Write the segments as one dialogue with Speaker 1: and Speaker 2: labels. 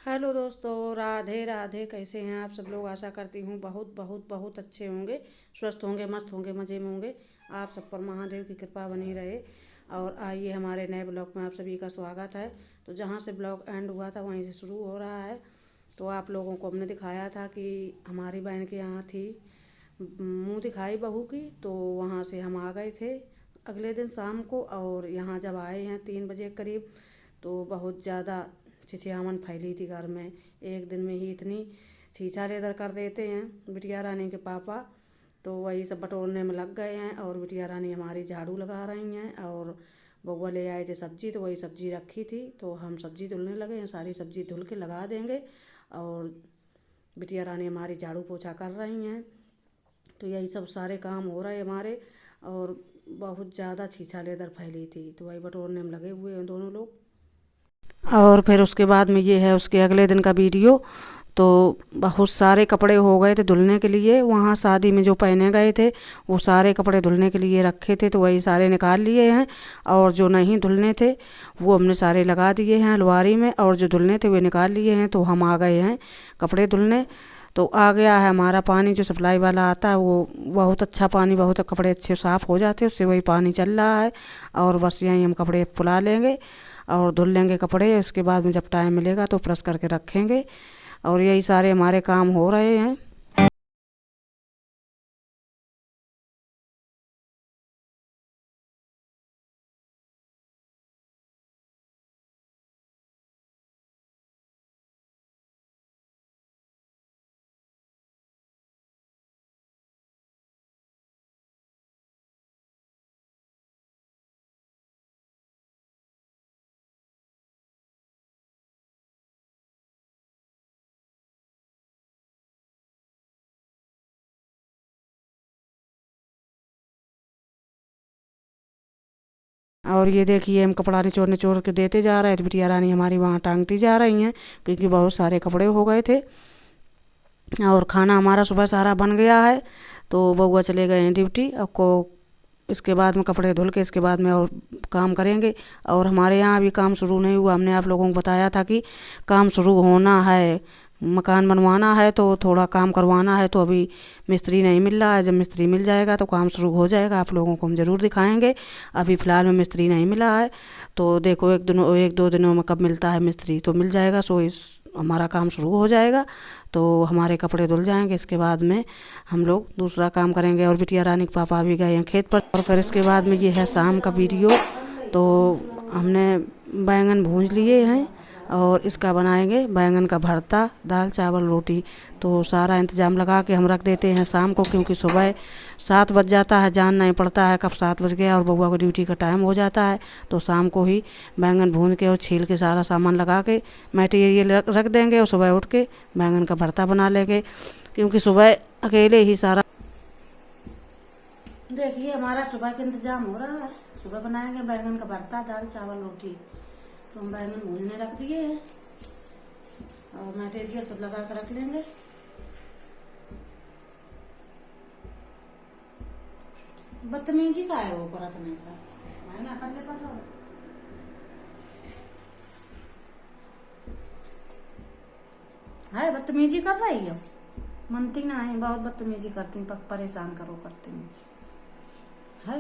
Speaker 1: Hello दोस्तों, राधे राधे। कैसे हैं आप सब लोग? आशा करती हूँ बहुत बहुत बहुत अच्छे होंगे, स्वस्थ होंगे, मस्त होंगे, मज़े में होंगे। आप सब पर महादेव की कृपा बनी रहे। और आइए, हमारे नए ब्लॉग में आप सभी का स्वागत है। तो जहाँ से ब्लॉग एंड हुआ था वहीं से शुरू हो रहा है। तो आप लोगों को हमने दिखाया था कि हमारी बहन के यहाँ थी, मुँह दिखाई बहू की, तो वहाँ से हम आ गए थे अगले दिन शाम को। और यहाँ जब आए हैं 3 बजे करीब, तो बहुत ज़्यादा छिछियावन फैली थी घर में। एक दिन में ही इतनी छीछा लेदर कर देते हैं बिटिया रानी के पापा। तो वही सब बटोरने में लग गए हैं और बिटिया रानी हमारी झाड़ू लगा रही हैं। और बउआ ले आए थे सब्जी, तो वही सब्जी रखी थी, तो हम सब्जी धुलने लगे हैं। सारी सब्जी धुल के लगा देंगे और बिटिया रानी हमारी झाड़ू पोछा कर रही हैं। तो यही सब सारे काम हो रहे हमारे। और बहुत ज़्यादा छीछा लेदर फैली थी, तो वही बटोरने में लगे हुए हैं दोनों लोग। और फिर उसके बाद में ये है उसके अगले दिन का वीडियो। तो बहुत सारे कपड़े हो गए थे धुलने के लिए, वहाँ शादी में जो पहने गए थे वो सारे कपड़े धुलने के लिए रखे थे, तो वही सारे निकाल लिए हैं। और जो नहीं धुलने थे वो हमने सारे लगा दिए हैं अलमारी में, और जो धुलने थे वे निकाल लिए हैं। तो हम आ गए हैं कपड़े धुलने। तो आ गया है हमारा पानी जो सप्लाई वाला आता है, वो बहुत अच्छा पानी, बहुत कपड़े अच्छे साफ़ हो जाते हैं उससे, वही पानी चल रहा है। और बस यहीं हम कपड़े फुला लेंगे और धुल लेंगे कपड़े। उसके बाद में जब टाइम मिलेगा तो प्रेस करके रखेंगे। और यही सारे हमारे काम हो रहे हैं। और ये देखिए, हम कपड़ा निचोड़ निचोड़ के देते जा रहे हैं, तो बिटिया रानी हमारी वहाँ टांगती जा रही हैं, क्योंकि बहुत सारे कपड़े हो गए थे। और खाना हमारा सुबह सारा बन गया है। तो बउआ चले गए हैं ड्यूटी। अब को इसके बाद में कपड़े धुल के इसके बाद में और काम करेंगे। और हमारे यहाँ अभी काम शुरू नहीं हुआ। हमने आप लोगों को बताया था कि काम शुरू होना है, मकान बनवाना है, तो थोड़ा काम करवाना है। तो अभी मिस्त्री नहीं मिल रहा है, जब मिस्त्री मिल जाएगा तो काम शुरू हो जाएगा। आप लोगों को हम ज़रूर दिखाएंगे। अभी फ़िलहाल में मिस्त्री नहीं मिला है, तो देखो एक दो दिनों में कब मिलता है मिस्त्री, तो मिल जाएगा। सो इस हमारा काम शुरू हो जाएगा, तो हमारे कपड़े धुल जाएंगे। इसके बाद में हम लोग दूसरा काम करेंगे। और बिटिया रानी के पापा भी गए हैं खेत पर। और फिर इसके बाद में ये है शाम का वीडियो। तो हमने बैंगन भूंज लिए हैं और इसका बनाएंगे बैंगन का भरता, दाल चावल रोटी। तो सारा इंतज़ाम लगा के हम रख देते हैं शाम को, क्योंकि सुबह 7 बज जाता है, जान नहीं पड़ता है कब 7 बज गया और बउआ को ड्यूटी का टाइम हो जाता है। तो शाम को ही बैंगन भून के और छील के सारा सामान लगा के मटेरियल रख देंगे, और सुबह उठ के बैंगन का भरता बना लेंगे, क्योंकि सुबह अकेले ही सारा। देखिए, हमारा सुबह का इंतजाम हो रहा है। सुबह बनाएंगे बैंगन का भरता, दाल चावल रोटी। तो हम बैंगन भूनने रख दिए हैं और मटेरियल सब लगा कर रख लेंगे। बदतमीजी का है वो परत में सा ना कर ले पास। है बदतमीजी कर रही हो, मनती ना है, बहुत बदतमीजी करती, परेशान करो करती है।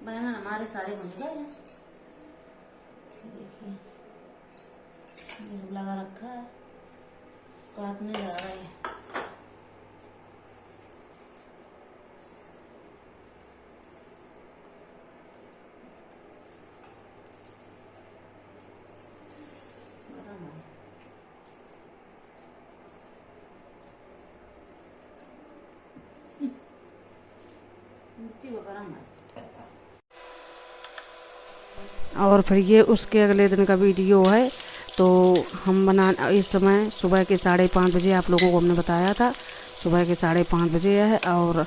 Speaker 1: बैंगन हमारे सारे बन गए हैं, देखिए ये सब लगा रखा है, काटने जा रहे हैं। गरम है, मिर्ची वो गरम है। और फिर ये उसके अगले दिन का वीडियो है। तो हम इस समय सुबह के 5:30 बजे आप लोगों को हमने बताया था, सुबह के 5:30 बजे है। और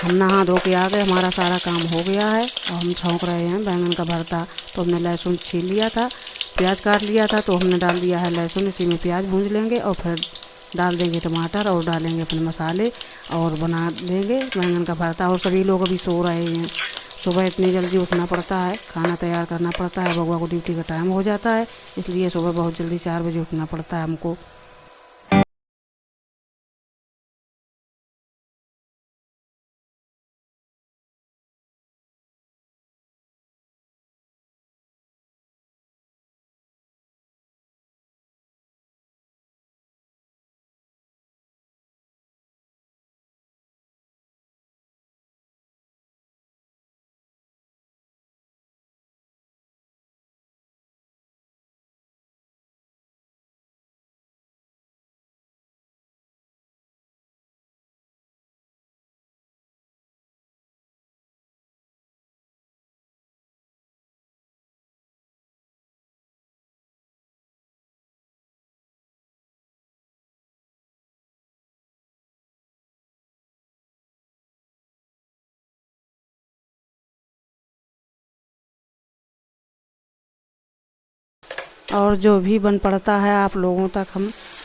Speaker 1: हम नहा धो के आ गए, हमारा सारा काम हो गया है। और हम छौंक रहे हैं बैंगन का भरता। तो हमने लहसुन छील लिया था, प्याज काट लिया था, तो हमने डाल दिया है लहसुन। इसी में प्याज भूंज लेंगे और फिर डाल देंगे टमाटर और डालेंगे अपने मसाले और बना देंगे बैंगन का भरता। और सभी लोग अभी सो रहे हैं, सुबह इतनी जल्दी उठना पड़ता है, खाना तैयार करना पड़ता है, बउआ को ड्यूटी का टाइम हो जाता है, इसलिए सुबह बहुत जल्दी 4 बजे उठना पड़ता है हमको। और जो भी बन पड़ता है आप लोगों तक हम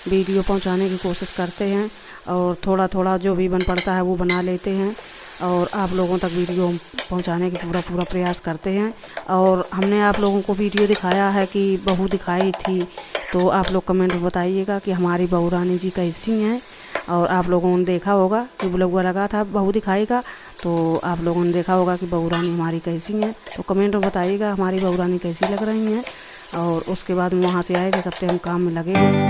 Speaker 1: वीडियो पहुंचाने की कोशिश करते हैं, और थोड़ा थोड़ा जो भी बन पड़ता है वो बना लेते हैं और आप लोगों तक वीडियो पहुंचाने की पूरा प्रयास करते हैं। और हमने आप लोगों को वीडियो दिखाया है कि बहू दिखाई थी, तो आप लोग कमेंट में बताइएगा कि हमारी बहू रानी जी कैसी हैं। और आप लोगों ने देखा होगा कि ब्लॉग लगा था बहू दिखाई का, तो आप लोगों ने देखा होगा कि बहू रानी हमारी कैसी हैं। तो कमेंट में बताइएगा हमारी बहू रानी कैसी लग रही हैं। और उसके बाद में वहाँ से आएगा तब तक हम काम में लगे हैं।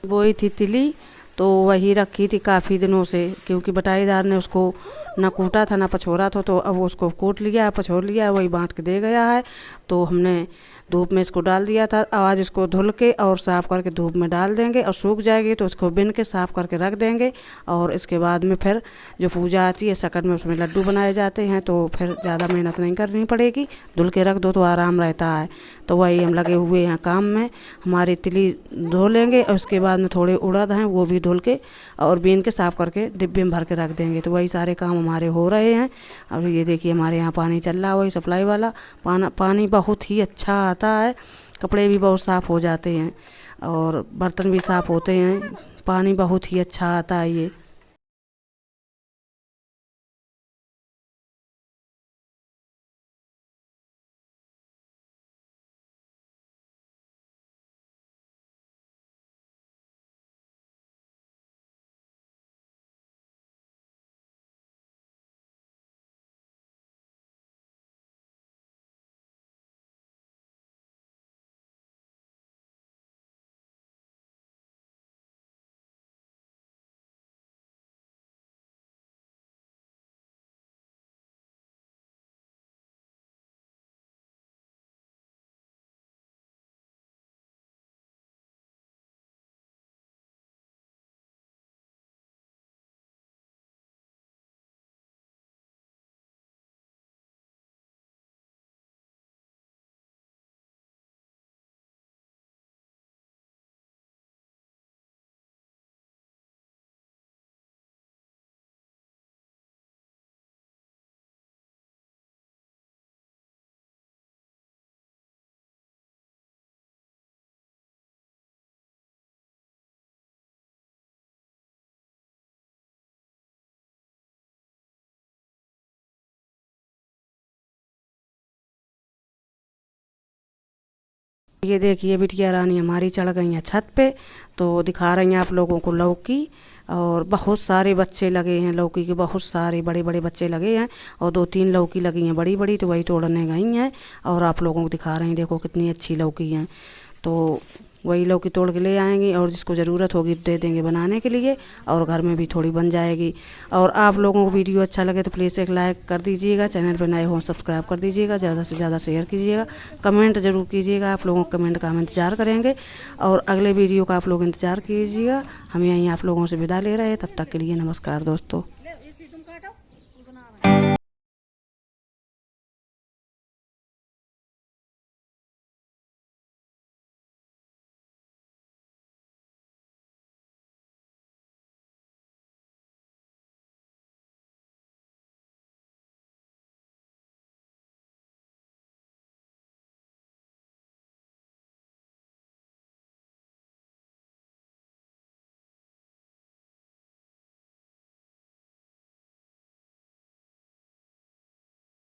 Speaker 1: बोई थी तिली, तो वही रखी थी काफ़ी दिनों से, क्योंकि बटाईदार ने उसको ना कूटा था ना पछोरा था, तो अब वो उसको कूट लिया, पछोर लिया, वही बांट के दे गया है। तो हमने धूप में इसको डाल दिया था। आज इसको धुल के और साफ़ करके धूप में डाल देंगे, और सूख जाएगी तो इसको बिन के साफ़ करके रख देंगे। और इसके बाद में फिर जो पूजा आती है सकट में, उसमें लड्डू बनाए जाते हैं, तो फिर ज़्यादा मेहनत नहीं करनी पड़ेगी, धुल के रख दो तो आराम रहता है। तो वही हम लगे हुए हैं काम में। हमारी तिली धो लेंगे और उसके बाद में थोड़े उड़द हैं वो भी धुल के और बीन के साफ़ करके डिब्बे में भर के रख देंगे। तो वही सारे काम हमारे हो रहे हैं। अब ये देखिए हमारे यहाँ पानी चल रहा है, वही सप्लाई वाला पानी बहुत ही अच्छा आता है, कपड़े भी बहुत साफ़ हो जाते हैं और बर्तन भी साफ़ होते हैं। पानी बहुत ही अच्छा आता है ये। ये देखिए बिटिया रानी हमारी चढ़ गई हैं छत पे, तो दिखा रही हैं आप लोगों को लौकी। और बहुत सारे बच्चे लगे हैं लौकी के, बहुत सारे बड़े बड़े बच्चे लगे हैं, और 2-3 लौकी लगी हैं बड़ी बड़ी, तो वही तोड़ने गई हैं और आप लोगों को दिखा रही हैं। देखो कितनी अच्छी लौकी हैं, तो वही लौकी तोड़ के ले आएंगे और जिसको ज़रूरत होगी दे देंगे बनाने के लिए, और घर में भी थोड़ी बन जाएगी। और आप लोगों को वीडियो अच्छा लगे तो प्लीज़ एक लाइक कर दीजिएगा, चैनल पर नए हो सब्सक्राइब कर दीजिएगा, ज़्यादा से ज़्यादा शेयर कीजिएगा, कमेंट ज़रूर कीजिएगा। आप लोगों के कमेंट का हम इंतज़ार करेंगे और अगले वीडियो का आप लोग इंतज़ार कीजिएगा। हम यहीं आप लोगों से विदा ले रहे हैं, तब तक के लिए नमस्कार दोस्तों।